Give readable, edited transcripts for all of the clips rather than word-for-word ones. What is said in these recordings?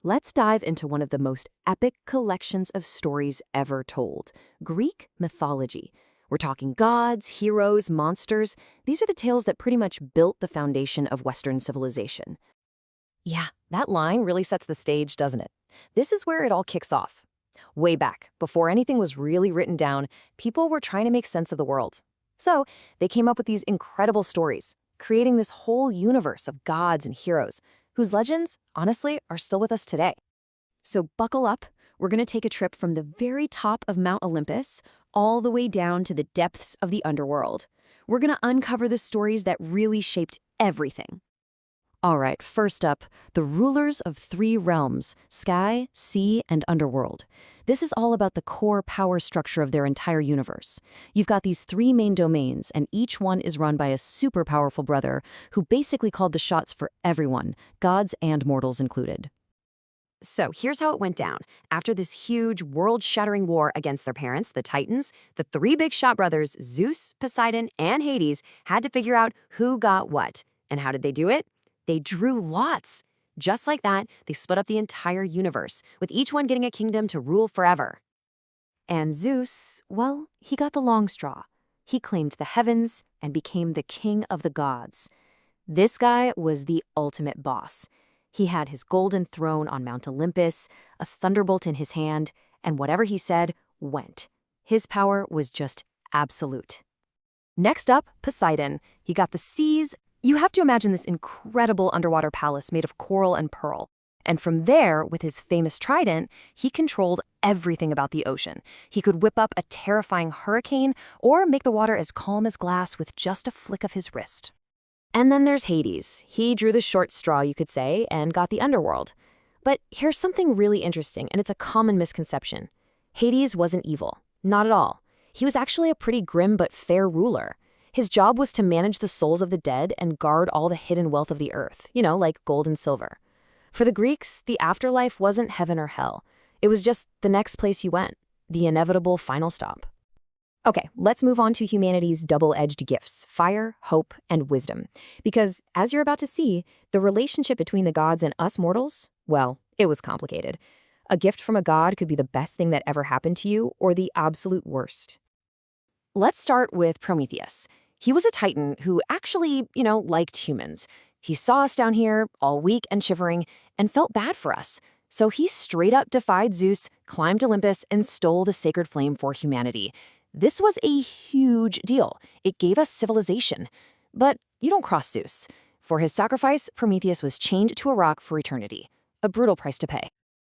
Let's dive into one of the most epic collections of stories ever told, Greek mythology. We're talking gods, heroes, monsters. These are the tales that pretty much built the foundation of Western civilization. Yeah, that line really sets the stage, doesn't it? This is where it all kicks off. Way back, before anything was really written down, people were trying to make sense of the world. So they came up with these incredible stories, creating this whole universe of gods and heroes, whose legends, honestly, are still with us today. So buckle up, we're going to take a trip from the very top of Mount Olympus all the way down to the depths of the underworld. We're going to uncover the stories that really shaped everything. All right, first up, the rulers of three realms, sky, sea, and underworld. This is all about the core power structure of their entire universe. You've got these three main domains, and each one is run by a super powerful brother who basically called the shots for everyone, gods and mortals included. So here's how it went down. After this huge, world-shattering war against their parents, the Titans, the three big shot brothers, Zeus, Poseidon, and Hades, had to figure out who got what. And how did they do it? They drew lots. Just like that, they split up the entire universe, with each one getting a kingdom to rule forever. And Zeus, well, he got the long straw. He claimed the heavens and became the king of the gods. This guy was the ultimate boss. He had his golden throne on Mount Olympus, a thunderbolt in his hand, and whatever he said went. His power was just absolute. Next up, Poseidon. He got the seas. You have to imagine this incredible underwater palace made of coral and pearl. And from there, with his famous trident, he controlled everything about the ocean. He could whip up a terrifying hurricane or make the water as calm as glass with just a flick of his wrist. And then there's Hades. He drew the short straw, you could say, and got the underworld. But here's something really interesting, and it's a common misconception. Hades wasn't evil. Not at all. He was actually a pretty grim but fair ruler. His job was to manage the souls of the dead and guard all the hidden wealth of the earth, like gold and silver. For the Greeks, the afterlife wasn't heaven or hell. It was just the next place you went, the inevitable final stop. Okay, let's move on to humanity's double-edged gifts, fire, hope, and wisdom. Because, as you're about to see, the relationship between the gods and us mortals, well, it was complicated. A gift from a god could be the best thing that ever happened to you, or the absolute worst. Let's start with Prometheus. He was a titan who actually, liked humans. He saw us down here, all weak and shivering, and felt bad for us. So he straight up defied Zeus, climbed Olympus, and stole the sacred flame for humanity. This was a huge deal. It gave us civilization. But you don't cross Zeus. For his sacrifice, Prometheus was chained to a rock for eternity. A brutal price to pay.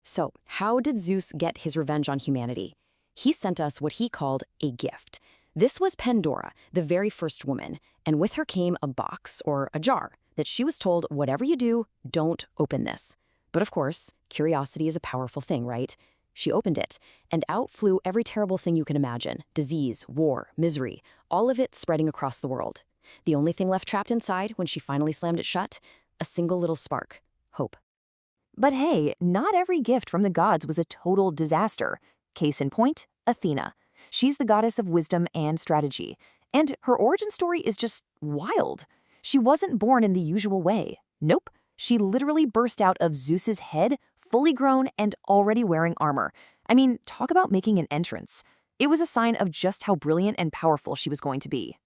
So, how did Zeus get his revenge on humanity? He sent us what he called a gift. This was Pandora, the very first woman, and with her came a box, or a jar, that she was told, whatever you do, don't open this. But of course, curiosity is a powerful thing, right? She opened it, and out flew every terrible thing you can imagine. Disease, war, misery, all of it spreading across the world. The only thing left trapped inside when she finally slammed it shut? A single little spark. Hope. But hey, not every gift from the gods was a total disaster. Case in point, Athena. She's the goddess of wisdom and strategy. And her origin story is just wild. She wasn't born in the usual way. Nope. She literally burst out of Zeus's head, fully grown and already wearing armor. I mean, talk about making an entrance. It was a sign of just how brilliant and powerful she was going to be.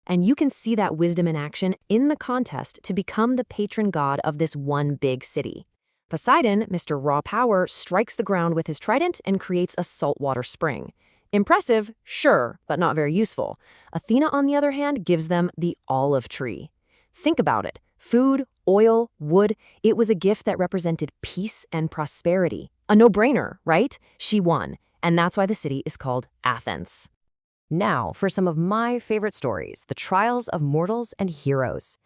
And you can see that wisdom in action in the contest to become the patron god of this one big city. Poseidon, Mr. Raw Power, strikes the ground with his trident and creates a saltwater spring. Impressive, sure, but not very useful. Athena, on the other hand, gives them the olive tree. Think about it. Food, oil, wood, it was a gift that represented peace and prosperity. A no-brainer, right? She won, and that's why the city is called Athens. Now, for some of my favorite stories, the trials of mortals and heroes.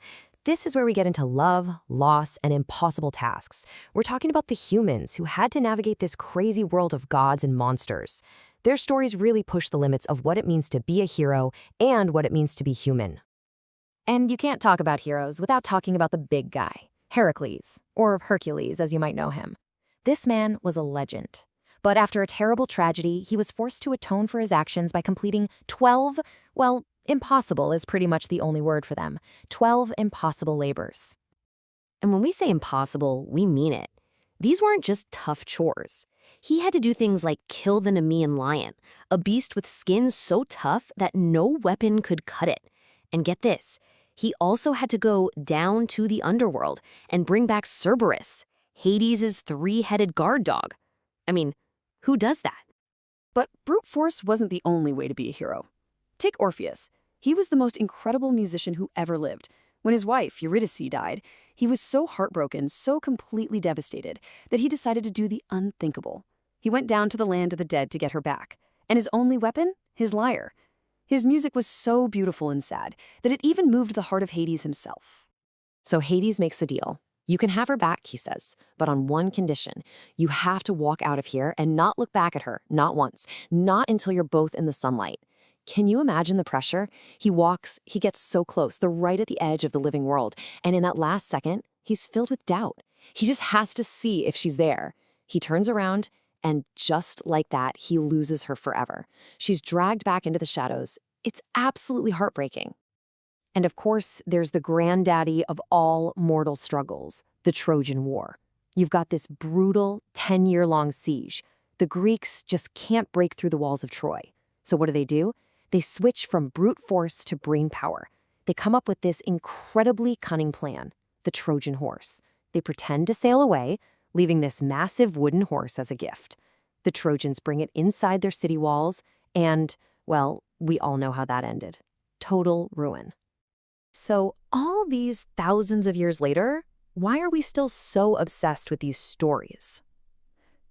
This is where we get into love, loss, and impossible tasks. We're talking about the humans who had to navigate this crazy world of gods and monsters. Their stories really push the limits of what it means to be a hero and what it means to be human. And you can't talk about heroes without talking about the big guy, Heracles, or Hercules as you might know him. This man was a legend. But after a terrible tragedy, he was forced to atone for his actions by completing 12, impossible is pretty much the only word for them, 12 impossible labors. And when we say impossible, we mean it. These weren't just tough chores. He had to do things like kill the Nemean lion, a beast with skin so tough that no weapon could cut it. And get this, he also had to go down to the Underworld and bring back Cerberus, Hades' three-headed guard dog. I mean, who does that? But brute force wasn't the only way to be a hero. Take Orpheus. He was the most incredible musician who ever lived. When his wife, Eurydice, died, he was so heartbroken, so completely devastated, that he decided to do the unthinkable. He went down to the land of the dead to get her back. And his only weapon? His lyre. His music was so beautiful and sad that it even moved the heart of Hades himself. So Hades makes a deal. You can have her back, he says, but on one condition. You have to walk out of here and not look back at her, not once, not until you're both in the sunlight. Can you imagine the pressure? He walks, he gets so close, they're right at the edge of the living world, and in that last second, he's filled with doubt. He just has to see if she's there. He turns around, and just like that, he loses her forever. She's dragged back into the shadows. It's absolutely heartbreaking. And of course, there's the granddaddy of all mortal struggles, the Trojan War. You've got this brutal 10-year-long siege. The Greeks just can't break through the walls of Troy. So what do? They switch from brute force to brain power. They come up with this incredibly cunning plan, the Trojan horse. They pretend to sail away, leaving this massive wooden horse as a gift. The Trojans bring it inside their city walls, and, well, we all know how that ended. Total ruin. So all these thousands of years later, why are we still so obsessed with these stories?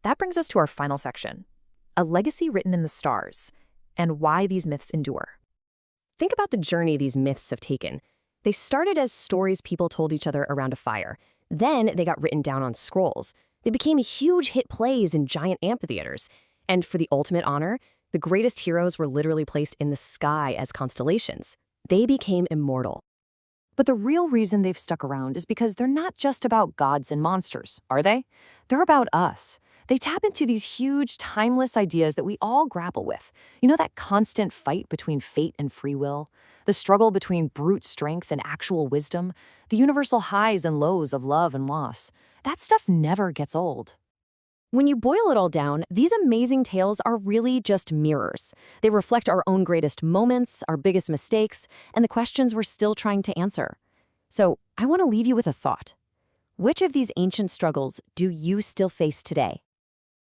That brings us to our final section, a legacy written in the stars, and why these myths endure. Think about the journey these myths have taken. They started as stories people told each other around a fire. Then they got written down on scrolls. They became huge hit plays in giant amphitheaters. And for the ultimate honor, the greatest heroes were literally placed in the sky as constellations. They became immortal. But the real reason they've stuck around is because they're not just about gods and monsters, are they? They're about us. They tap into these huge, timeless ideas that we all grapple with. You know, that constant fight between fate and free will? The struggle between brute strength and actual wisdom? The universal highs and lows of love and loss? That stuff never gets old. When you boil it all down, these amazing tales are really just mirrors. They reflect our own greatest moments, our biggest mistakes, and the questions we're still trying to answer. So I want to leave you with a thought. Which of these ancient struggles do you still face today?